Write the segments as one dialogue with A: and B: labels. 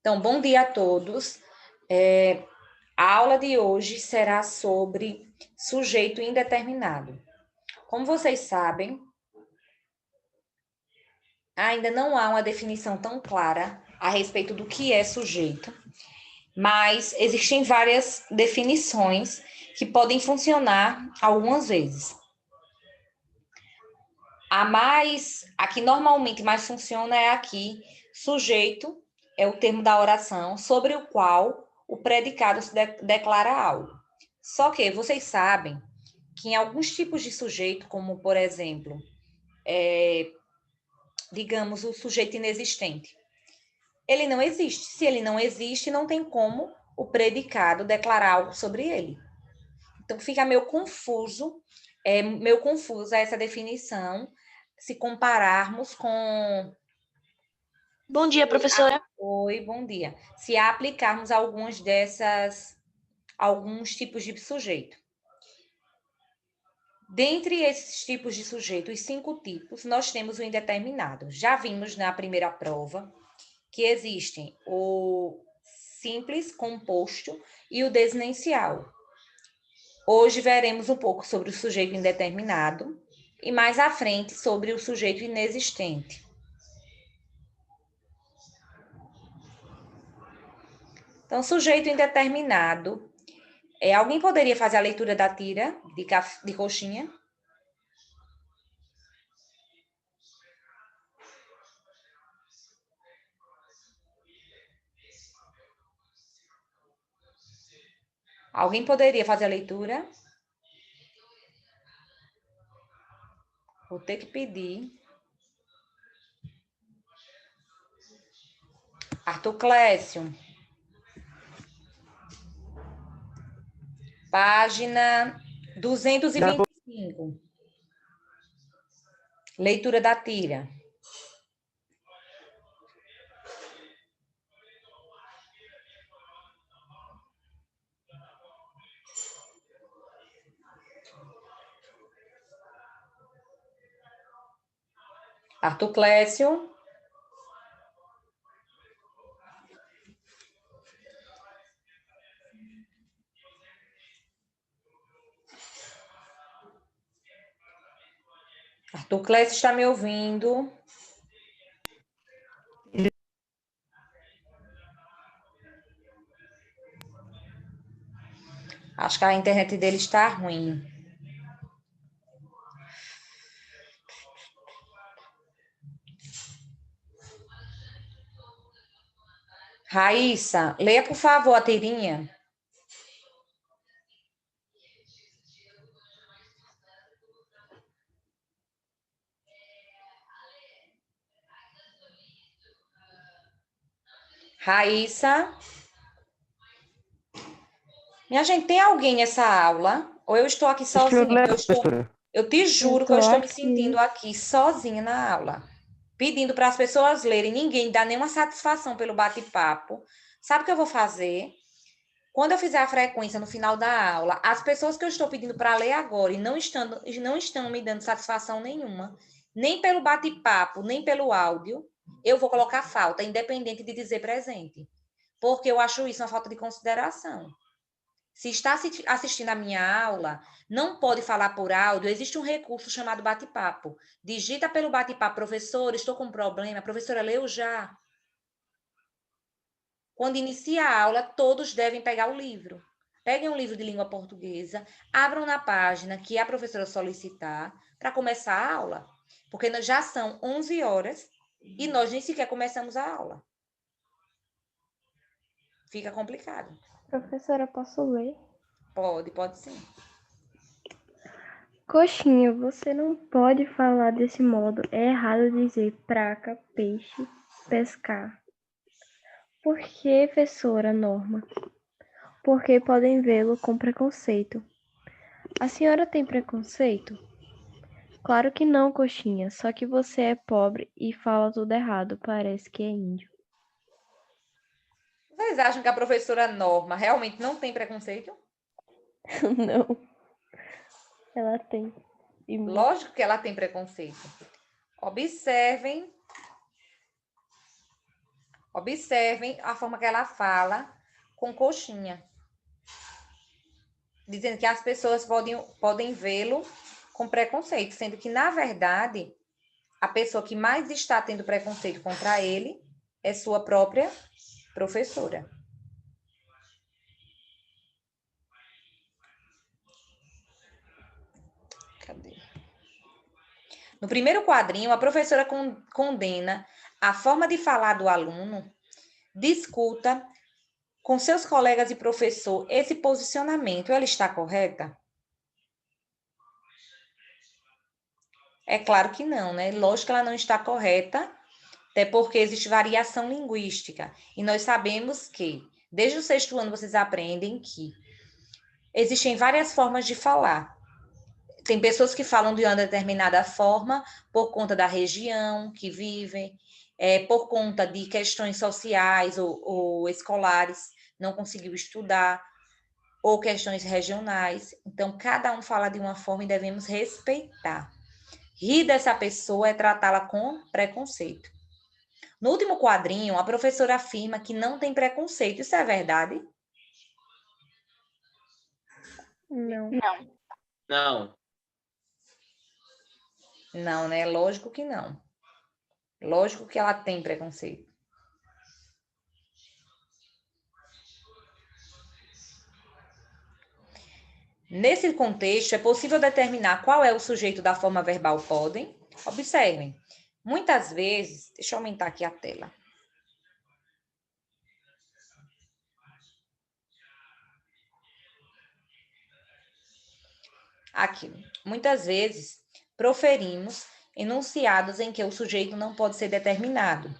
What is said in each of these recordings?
A: Então, bom dia a todos. A aula de hoje será sobre sujeito indeterminado. Como vocês sabem, ainda não há uma definição tão clara a respeito do que é sujeito, mas existem várias definições que podem funcionar algumas vezes. A que normalmente mais funciona é aqui, sujeito é o termo da oração sobre o qual o predicado se declara algo. Só que vocês sabem que em alguns tipos de sujeito, como por exemplo, digamos, o sujeito inexistente, ele não existe. Se ele não existe, não tem como o predicado declarar algo sobre ele. Então fica meio confusa essa definição, se compararmos com.
B: Bom dia, professora.
A: Oi, bom dia. Se aplicarmos alguns tipos de sujeito. Dentre esses tipos de sujeito, os 5 tipos, nós temos o indeterminado. Já vimos na primeira prova que existem o simples, composto e o desinicial. Hoje veremos um pouco sobre o sujeito indeterminado e mais à frente sobre o sujeito inexistente. Então, sujeito indeterminado. Alguém poderia fazer a leitura da tira de coxinha? Alguém poderia fazer a leitura? Vou ter que pedir. Arthur Clécio. Página 225. Leitura da tira. Arthur Clécio. Arthur Clécio está me ouvindo? Acho que a internet dele está ruim. Raíssa, leia, por favor, a tirinha. Raíssa. Minha gente, tem alguém nessa aula? Ou eu estou aqui sozinha? Eu te juro que eu estou me sentindo aqui sozinha na aula, pedindo para as pessoas lerem. Ninguém dá nenhuma satisfação pelo bate-papo. Sabe o que eu vou fazer? Quando eu fizer a frequência no final da aula, as pessoas que eu estou pedindo para ler agora e não estão me dando satisfação nenhuma, nem pelo bate-papo, nem pelo áudio, eu vou colocar falta, independente de dizer presente. Porque eu acho isso uma falta de consideração. Se está assistindo a minha aula, não pode falar por áudio, existe um recurso chamado bate-papo. Digita pelo bate-papo, professor, estou com um problema, professora, leu já. Quando inicia a aula, todos devem pegar o livro. Peguem um livro de língua portuguesa, abram na página que a professora solicitar para começar a aula. Porque já são 11 horas e nós nem sequer começamos a aula. Fica complicado.
C: Professora, posso ler?
A: Pode sim.
C: Coxinha, você não pode falar desse modo. É errado dizer praca, peixe, pescar. Por que, professora Norma? Porque podem vê-lo com preconceito. A senhora tem preconceito? Claro que não, coxinha. Só que você é pobre e fala tudo errado. Parece que é índio.
A: Vocês acham que a professora Norma realmente não tem preconceito?
C: Não. Ela tem.
A: Lógico que ela tem preconceito. Observem Observem a forma que ela fala com coxinha, dizendo que as pessoas podem vê-lo com preconceito, sendo que, na verdade, a pessoa que mais está tendo preconceito contra ele é sua própria professora. Cadê? No primeiro quadrinho, a professora condena a forma de falar do aluno, discuta com seus colegas e professor esse posicionamento. Ela está correta? É claro que não, né? Lógico que ela não está correta, até porque existe variação linguística. E nós sabemos que, desde o 6º ano, vocês aprendem que existem várias formas de falar. Tem pessoas que falam de uma determinada forma por conta da região que vivem, por conta de questões sociais ou escolares, não conseguiu estudar, ou questões regionais. Então, cada um fala de uma forma e devemos respeitar. Rir dessa pessoa é tratá-la com preconceito. No último quadrinho, a professora afirma que não tem preconceito. Isso é verdade?
C: Não.
B: Não.
A: Não, né? Lógico que não. Lógico que ela tem preconceito. Nesse contexto, é possível determinar qual é o sujeito da forma verbal podem? Observem. Muitas vezes, deixa eu aumentar aqui a tela. Aqui. Muitas vezes, proferimos enunciados em que o sujeito não pode ser determinado,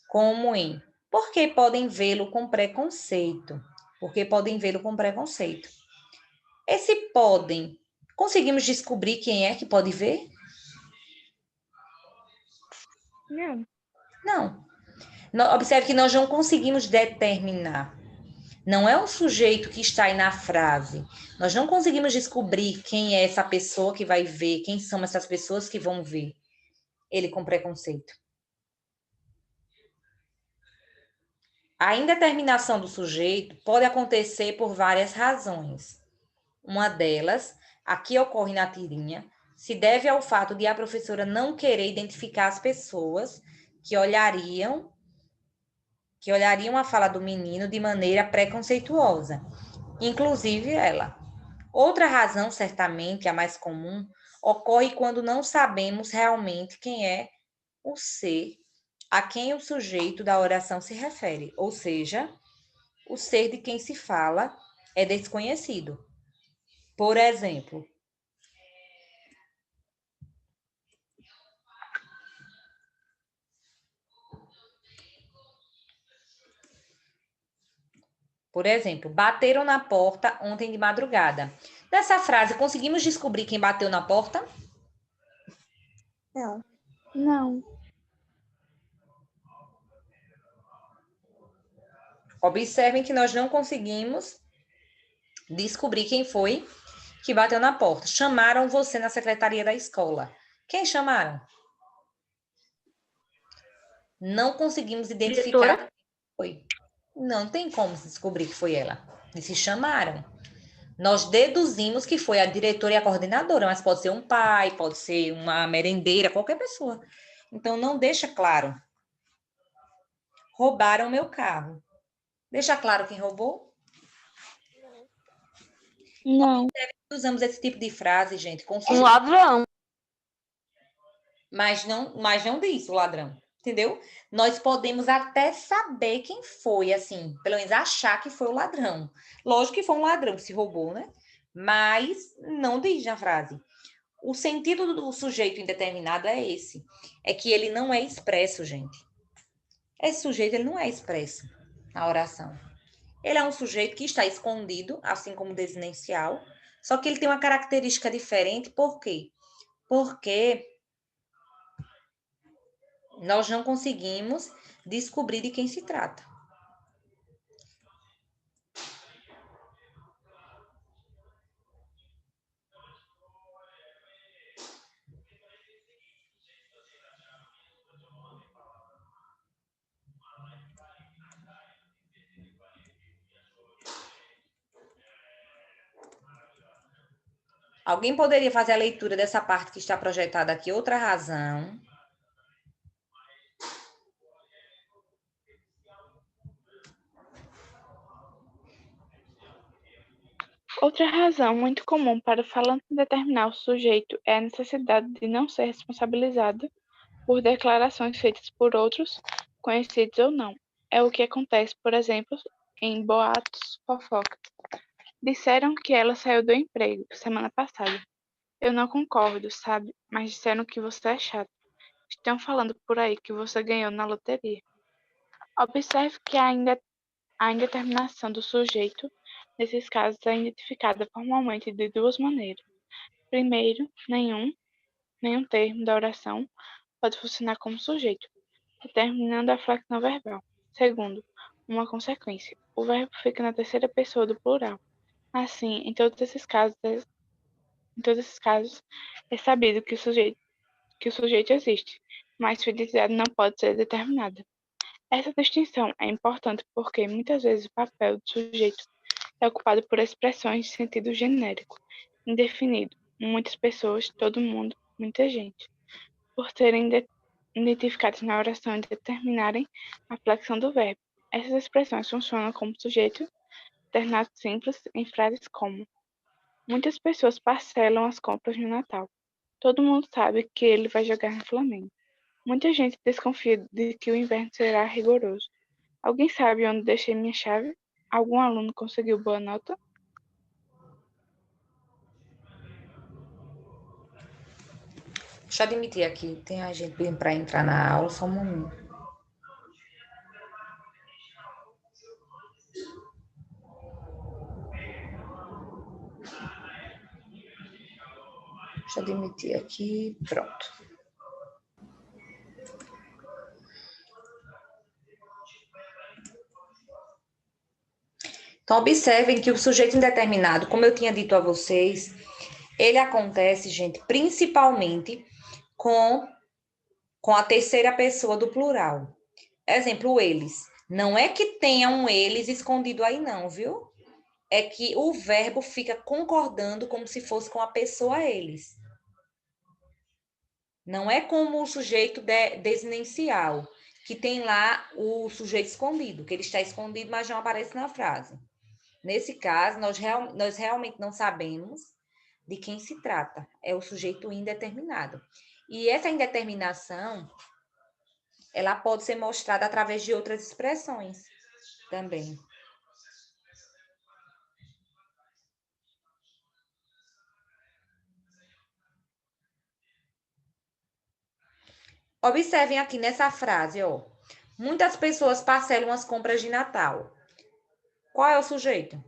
A: como em porque podem vê-lo com preconceito. Porque podem vê-lo com preconceito. Esse podem, conseguimos descobrir quem é que pode ver?
C: Não.
A: Não. Observe que nós não conseguimos determinar. Não é o sujeito que está aí na frase. Nós não conseguimos descobrir quem é essa pessoa que vai ver, quem são essas pessoas que vão ver ele com preconceito. A indeterminação do sujeito pode acontecer por várias razões. Uma delas, aqui ocorre na tirinha, se deve ao fato de a professora não querer identificar as pessoas que olhariam a fala do menino de maneira preconceituosa, inclusive ela. Outra razão, certamente a mais comum, ocorre quando não sabemos realmente quem é o ser a quem o sujeito da oração se refere, ou seja, o ser de quem se fala é desconhecido. Por exemplo, bateram na porta ontem de madrugada. Nessa frase, conseguimos descobrir quem bateu na porta?
C: Não. Não.
A: Observem que nós não conseguimos descobrir quem foi que bateu na porta. Chamaram você na secretaria da escola. Quem chamaram? Não conseguimos identificar quem foi. Não tem como se descobrir que foi ela. E se chamaram. Nós deduzimos que foi a diretora e a coordenadora, mas pode ser um pai, pode ser uma merendeira, qualquer pessoa. Então, não deixa claro. Roubaram meu carro. Deixa claro quem roubou?
B: Não.
A: Usamos esse tipo de frase, gente, com
B: Um ladrão.
A: mas não diz o ladrão, entendeu? Nós podemos até saber quem foi, assim, pelo menos achar que foi o ladrão. Lógico que foi um ladrão que se roubou, né? Mas não diz na frase. O sentido do sujeito indeterminado é esse. É que ele não é expresso, gente. Esse sujeito, ele não é expresso na oração. Ele é um sujeito que está escondido, assim como o desinencial, só que ele tem uma característica diferente. Por quê? Porque nós não conseguimos descobrir de quem se trata. Alguém poderia fazer a leitura dessa parte que está projetada aqui? Outra razão.
D: Outra razão muito comum para o falante determinar o sujeito é a necessidade de não ser responsabilizado por declarações feitas por outros, conhecidos ou não. É o que acontece, por exemplo, em boatos fofoca. Disseram que ela saiu do emprego semana passada. Eu não concordo, sabe? Mas disseram que você é chato. Estão falando por aí que você ganhou na loteria. Observe que a indeterminação do sujeito, nesses casos, é identificada formalmente de duas maneiras. Primeiro, nenhum termo da oração pode funcionar como sujeito, determinando a flexão verbal. Segundo, uma consequência. O verbo fica na terceira pessoa do plural. Assim, em todos esses casos, é sabido que o sujeito existe, mas sua identidade não pode ser determinada. Essa distinção é importante porque muitas vezes o papel do sujeito é ocupado por expressões de sentido genérico, indefinido, muitas pessoas, todo mundo, muita gente, por serem identificadas na oração e determinarem a flexão do verbo. Essas expressões funcionam como sujeito alternado simples em frases como: muitas pessoas parcelam as compras no Natal. Todo mundo sabe que ele vai jogar no Flamengo. Muita gente desconfia de que o inverno será rigoroso. Alguém sabe onde deixei minha chave? Algum aluno conseguiu boa nota?
A: Deixa eu admitir aqui, tem a gente pedindo para entrar na aula, só um momento. Deixa eu admitir aqui, pronto. Então, observem que o sujeito indeterminado, como eu tinha dito a vocês, ele acontece, gente, principalmente com a terceira pessoa do plural. Exemplo, eles. Não é que tenha um eles escondido aí, não, viu? É que o verbo fica concordando como se fosse com a pessoa eles. Não é como o sujeito desinencial, que tem lá o sujeito escondido, que ele está escondido, mas não aparece na frase. Nesse caso, nós realmente não sabemos de quem se trata. É o sujeito indeterminado. E essa indeterminação, ela pode ser mostrada através de outras expressões também. Observem aqui nessa frase, ó. Muitas pessoas parcelam as compras de Natal. Qual é o sujeito?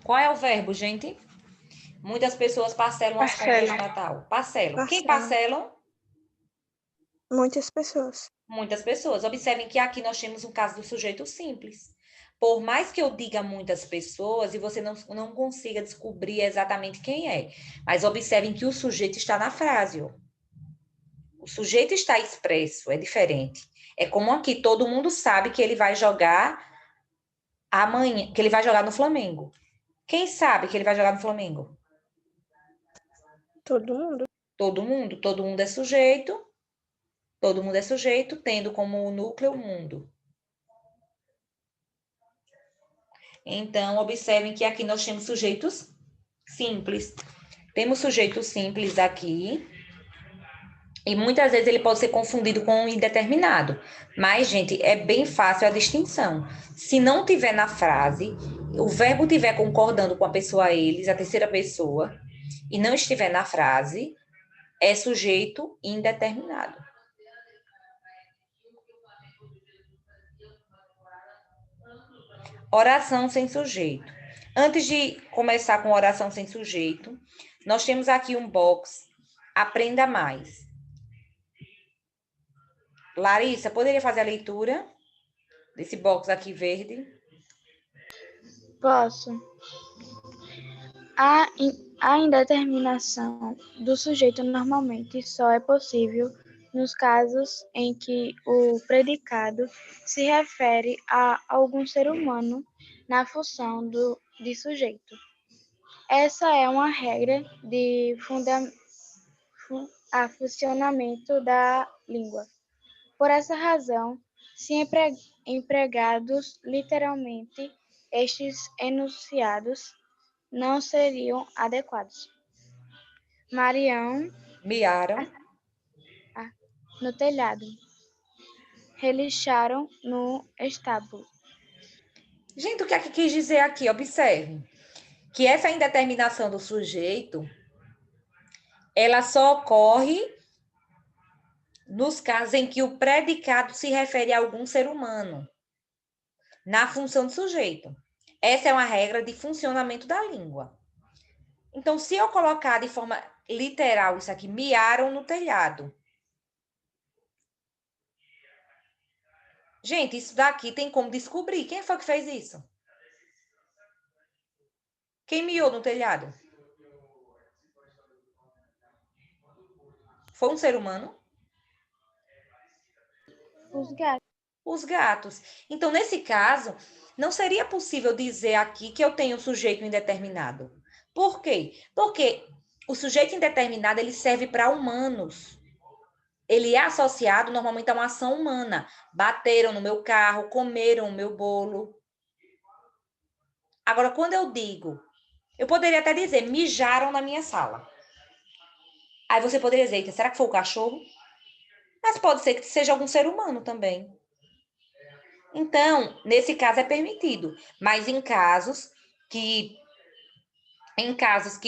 A: Qual é o verbo, gente? Muitas pessoas parcelam as compras de Natal. Parcelam. Quem parcelam?
E: Muitas pessoas.
A: Muitas pessoas. Observem que aqui nós temos um caso do sujeito simples. Por mais que eu diga muitas pessoas e você não consiga descobrir exatamente quem é, mas observem que o sujeito está na frase. Ó. O sujeito está expresso, é diferente. É como aqui, todo mundo sabe que ele vai jogar amanhã, que ele vai jogar no Flamengo. Quem sabe que ele vai jogar no Flamengo?
E: Todo mundo.
A: Todo mundo. Todo mundo é sujeito. Todo mundo é sujeito, tendo como núcleo o mundo. Então, observem que aqui nós temos sujeitos simples. Temos sujeito simples aqui. E muitas vezes ele pode ser confundido com um indeterminado. Mas, gente, é bem fácil a distinção. Se não tiver na frase, o verbo estiver concordando com a pessoa eles, a terceira pessoa, e não estiver na frase, é sujeito indeterminado. Oração sem sujeito. Antes de começar com oração sem sujeito, nós temos aqui um box, aprenda mais. Larissa, poderia fazer a leitura desse box aqui verde?
D: Posso. A indeterminação do sujeito normalmente só é possível nos casos em que o predicado se refere a algum ser humano na função de sujeito. Essa é uma regra de funcionamento da língua. Por essa razão, se empregados literalmente, estes enunciados não seriam adequados. Marião
A: Miaram.
D: no telhado. Relixaram no estábulo.
A: Gente, o que é que quis dizer aqui? Observe que essa indeterminação do sujeito, ela só ocorre nos casos em que o predicado se refere a algum ser humano, na função de sujeito. Essa é uma regra de funcionamento da língua. Então, se eu colocar de forma literal isso aqui, miaram no telhado. Gente, isso daqui tem como descobrir. Quem foi que fez isso? Quem miou no telhado? Foi um ser humano?
D: Os gatos.
A: Os gatos. Então, nesse caso, não seria possível dizer aqui que eu tenho um sujeito indeterminado. Por quê? Porque o sujeito indeterminado, ele serve para humanos. Ele é associado normalmente a uma ação humana. Bateram no meu carro, comeram o meu bolo. Agora, quando eu digo, eu poderia até dizer, mijaram na minha sala. Aí você poderia dizer, eita, será que foi o cachorro? Mas pode ser que seja algum ser humano também. Então, nesse caso é permitido, mas em casos que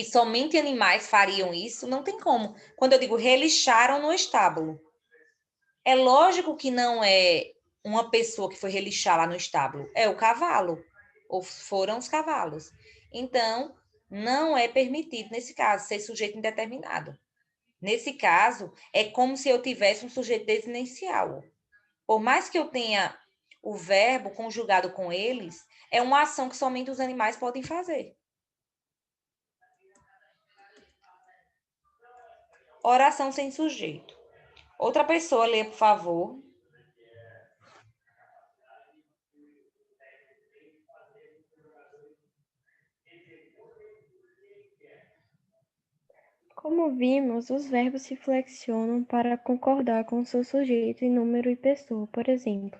A: somente animais fariam isso, não tem como. Quando eu digo relixaram no estábulo, é lógico que não é uma pessoa que foi relixar lá no estábulo, é o cavalo, ou foram os cavalos. Então, não é permitido nesse caso ser sujeito indeterminado. Nesse caso, é como se eu tivesse um sujeito desinencial. Por mais que eu tenha o verbo conjugado com eles, é uma ação que somente os animais podem fazer. Oração sem sujeito. Outra pessoa, lê, por favor.
C: Como vimos, os verbos se flexionam para concordar com seu sujeito em número e pessoa. Por exemplo,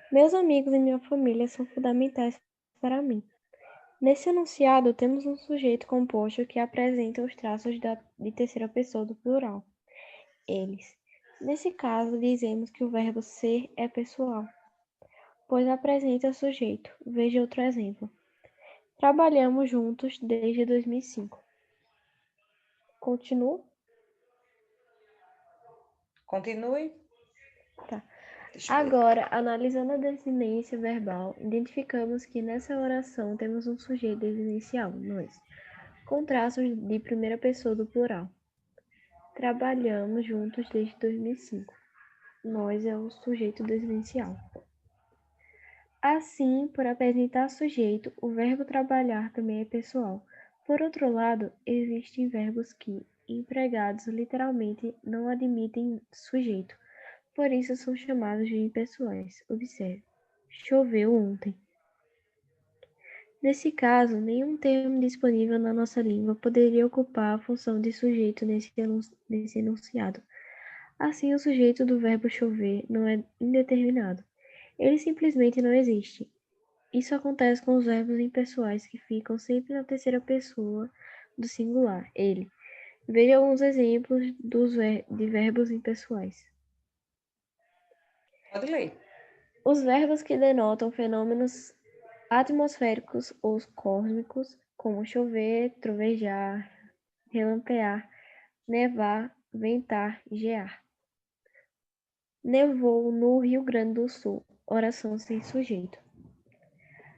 C: meus amigos e minha família são fundamentais para mim. Nesse enunciado, temos um sujeito composto que apresenta os traços de terceira pessoa do plural, eles. Nesse caso, dizemos que o verbo ser é pessoal, pois apresenta sujeito. Veja outro exemplo. Trabalhamos juntos desde 2005. Continuo?
A: Continue.
C: Tá.
A: Deixa eu ver.
C: Agora, analisando a desinência verbal, identificamos que nessa oração temos um sujeito desinencial, nós, com traços de primeira pessoa do plural. Trabalhamos juntos desde 2005. Nós é o sujeito desinencial. Assim, por apresentar sujeito, o verbo trabalhar também é pessoal. Por outro lado, existem verbos que, empregados literalmente, não admitem sujeito. Por isso são chamados de impessoais. Observe. Choveu ontem. Nesse caso, nenhum termo disponível na nossa língua poderia ocupar a função de sujeito nesse enunciado. Assim, o sujeito do verbo chover não é indeterminado. Ele simplesmente não existe. Isso acontece com os verbos impessoais que ficam sempre na terceira pessoa do singular, ele. Veja alguns exemplos de verbos impessoais.
A: Pode ler.
C: Os verbos que denotam fenômenos atmosféricos ou cósmicos, como chover, trovejar, relampear, nevar, ventar e gear. Nevou no Rio Grande do Sul. Oração sem sujeito.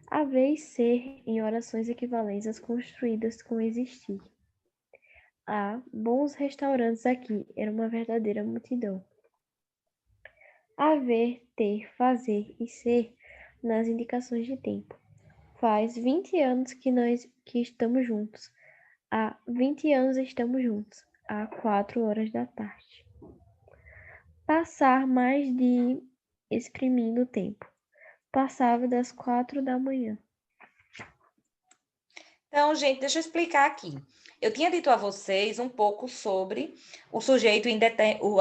C: Haver e ser em orações equivalentes construídas com existir. Há bons restaurantes aqui. Era uma verdadeira multidão. Haver, ter, fazer e ser nas indicações de tempo. Faz 20 anos que estamos juntos. Há 20 anos estamos juntos. Há 4 horas da tarde. Passar mais de exprimindo o tempo. Passava das 4 da manhã.
A: Então, gente, deixa eu explicar aqui. Eu tinha dito a vocês um pouco sobre o sujeito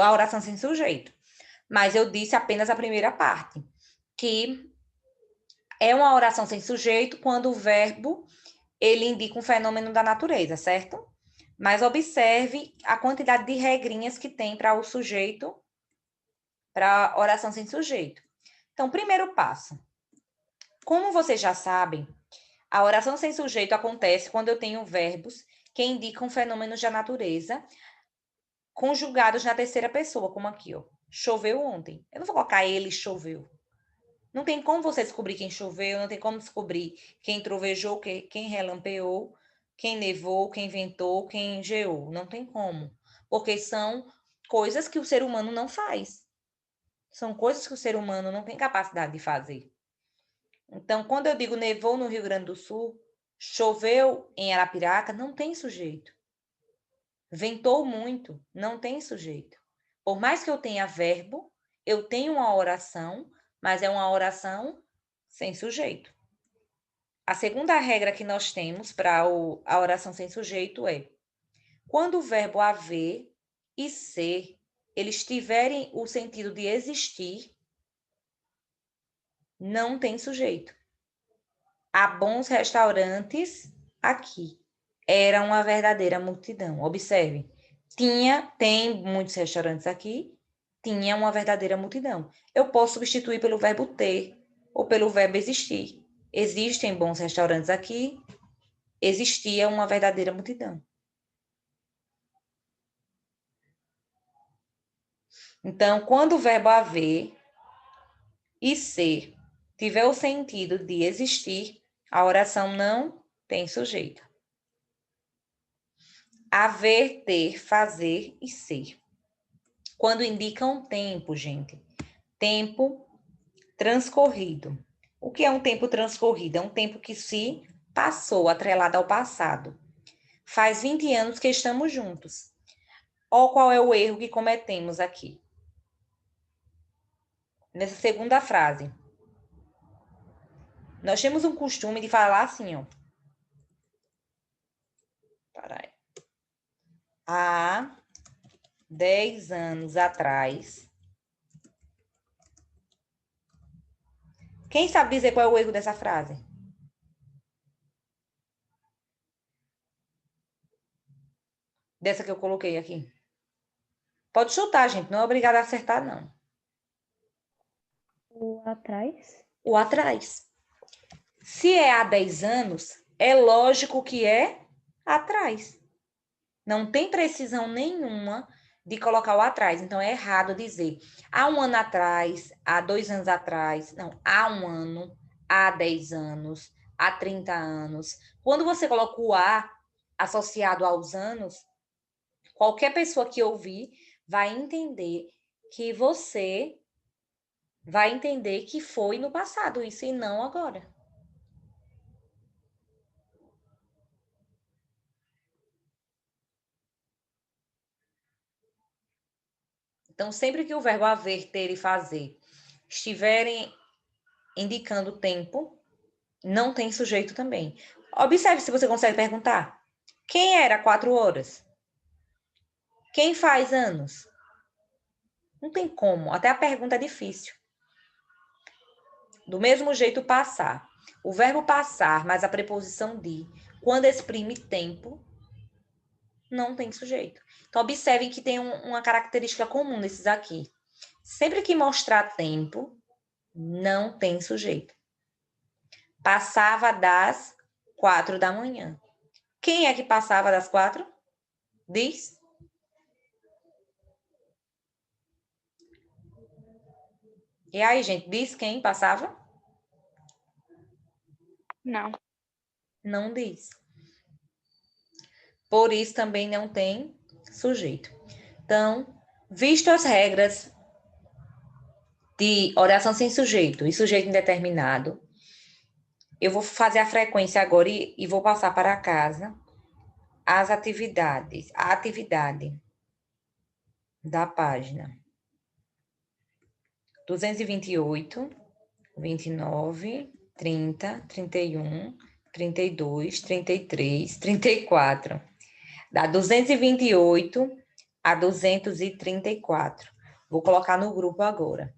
A: a oração sem sujeito, mas eu disse apenas a primeira parte, que é uma oração sem sujeito quando o verbo ele indica um fenômeno da natureza, certo? Mas observe a quantidade de regrinhas que tem para o sujeito, para oração sem sujeito. Então, primeiro passo. Como vocês já sabem, a oração sem sujeito acontece quando eu tenho verbos que indicam fenômenos da natureza conjugados na terceira pessoa, como aqui, ó. Choveu ontem. Eu não vou colocar ele choveu. Não tem como você descobrir quem choveu, não tem como descobrir quem trovejou, quem relampeou, quem nevou, quem ventou, quem geou. Não tem como. Porque são coisas que o ser humano não faz. São coisas que o ser humano não tem capacidade de fazer. Então, quando eu digo nevou no Rio Grande do Sul, choveu em Arapiraca, não tem sujeito. Ventou muito, não tem sujeito. Por mais que eu tenha verbo, eu tenho uma oração, mas é uma oração sem sujeito. A segunda regra que nós temos para a oração sem sujeito é: quando o verbo haver e ser, eles tiverem o sentido de existir, não tem sujeito. Há bons restaurantes aqui. Era uma verdadeira multidão. Observe. Tem muitos restaurantes aqui, tinha uma verdadeira multidão. Eu posso substituir pelo verbo ter ou pelo verbo existir. Existem bons restaurantes aqui, existia uma verdadeira multidão. Então, quando o verbo haver e ser tiver o sentido de existir, a oração não tem sujeito. Haver, ter, fazer e ser. Quando indicam tempo, gente. Tempo transcorrido. O que é um tempo transcorrido? É um tempo que se passou, atrelado ao passado. Faz 20 anos que estamos juntos. Olha qual é o erro que cometemos aqui. Nessa segunda frase. Nós temos um costume de falar assim, ó. Peraí. Há 10 anos atrás. Quem sabe dizer qual é o erro dessa frase? Dessa que eu coloquei aqui. Pode chutar, gente. Não é obrigado a acertar, não.
C: O atrás?
A: O atrás. Se é há 10 anos, é lógico que é atrás. Não tem precisão nenhuma de colocar o atrás. Então, é errado dizer há um ano atrás, há 2 anos atrás. Não, há um ano, há 10 anos, há 30 anos. Quando você coloca o há associado aos anos, qualquer pessoa que ouvir vai entender que você vai entender que foi no passado isso e não agora. Então, sempre que o verbo haver, ter e fazer estiverem indicando tempo, não tem sujeito também. Observe se você consegue perguntar. Quem era 4 horas? Quem faz anos? Não tem como. Até a pergunta é difícil. Do mesmo jeito, passar. O verbo passar, mais a preposição de, quando exprime tempo, não tem sujeito. Então, observem que tem uma característica comum nesses aqui. Sempre que mostrar tempo, não tem sujeito. Passava das 4 da manhã. Quem é que passava das 4? Diz. E aí, gente, diz quem passava?
D: Não.
A: Não diz. Por isso também não tem sujeito. Então, visto as regras de oração sem sujeito e sujeito indeterminado, eu vou fazer a frequência agora e vou passar para casa as atividades, a atividade da página 228, 29, 30, 31, 32, 33, 34. Dá 228 a 234. Vou colocar no grupo agora.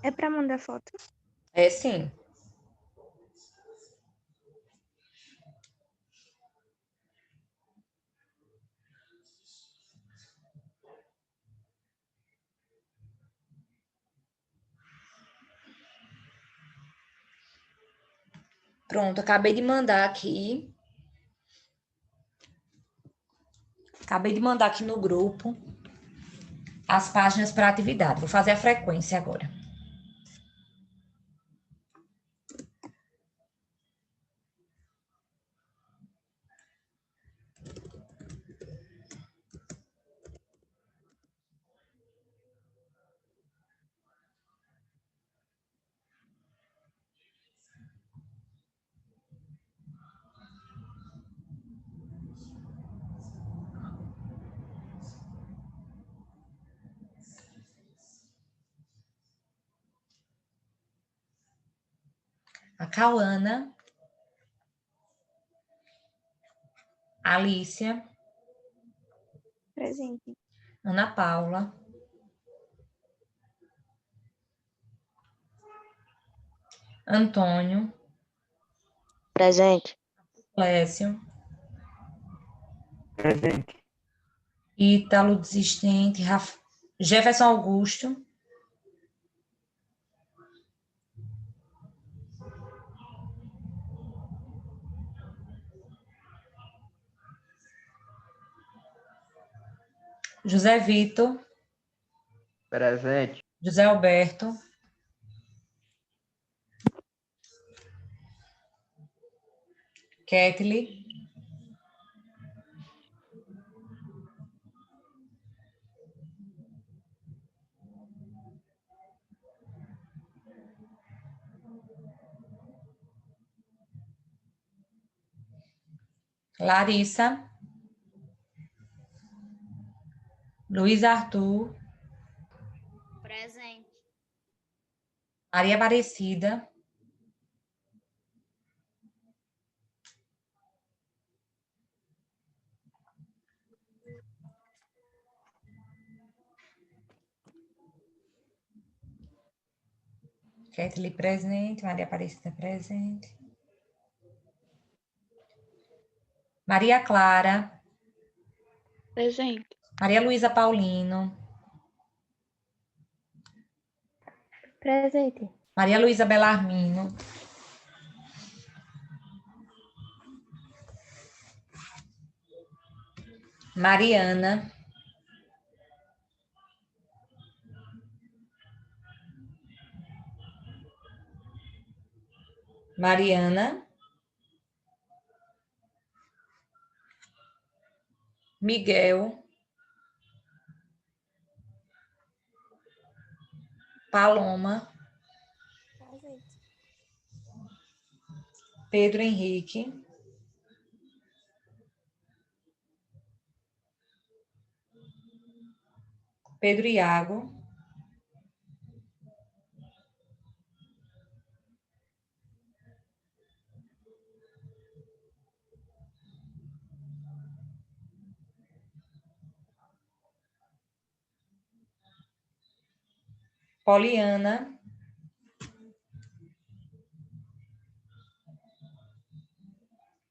E: É para mandar foto?
A: É sim. Pronto, acabei de mandar aqui. Acabei de mandar aqui no grupo as páginas para atividade. Vou fazer a frequência agora. A Cauana, Alicia,
E: Presente.
A: Ana Paula, Antônio,
B: Presente.
A: Clécio,
F: Presente.
A: Ítalo, desistente, Jefferson Augusto, José Vitor,
F: Presente.
A: José Alberto, Ketli, Larissa, Luiz Arthur,
G: Presente.
A: Maria Aparecida, Ketli presente, Maria Aparecida presente, Maria Clara,
D: Presente.
A: Maria Luísa Paulino,
C: Presente.
A: Maria Luísa Belarmino, Mariana, Mariana, Miguel, Paloma,
E: Presente.
A: Pedro Henrique, Pedro Iago, Poliana,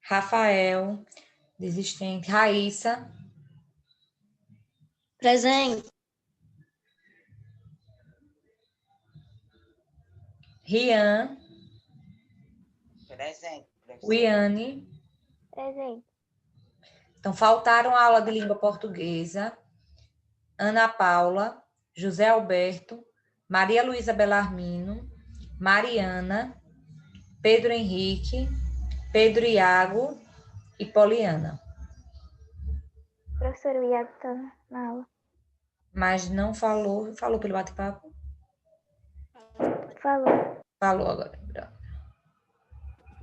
A: Rafael, desistente, Raíssa,
B: Presente.
A: Rian,
B: Presente.
A: Wiane.
C: Presente.
A: Então, faltaram a aula de língua portuguesa, Ana Paula, José Alberto, Maria Luísa Belarmino, Mariana, Pedro Henrique, Pedro Iago e Poliana.
C: Professor, o Iago está na aula.
A: Mas não falou pelo bate-papo?
C: Falou.
A: Falou agora.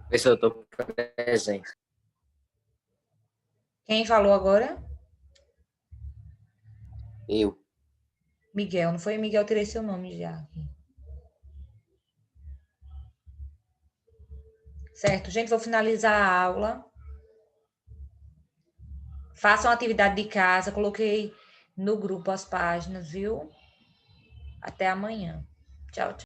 B: Professor, eu estou presente.
A: Quem falou agora?
B: Eu.
A: Miguel, não foi? Miguel, eu tirei seu nome já aqui. Certo, gente, vou finalizar a aula. Façam atividade de casa, coloquei no grupo as páginas, viu? Até amanhã. Tchau, tchau.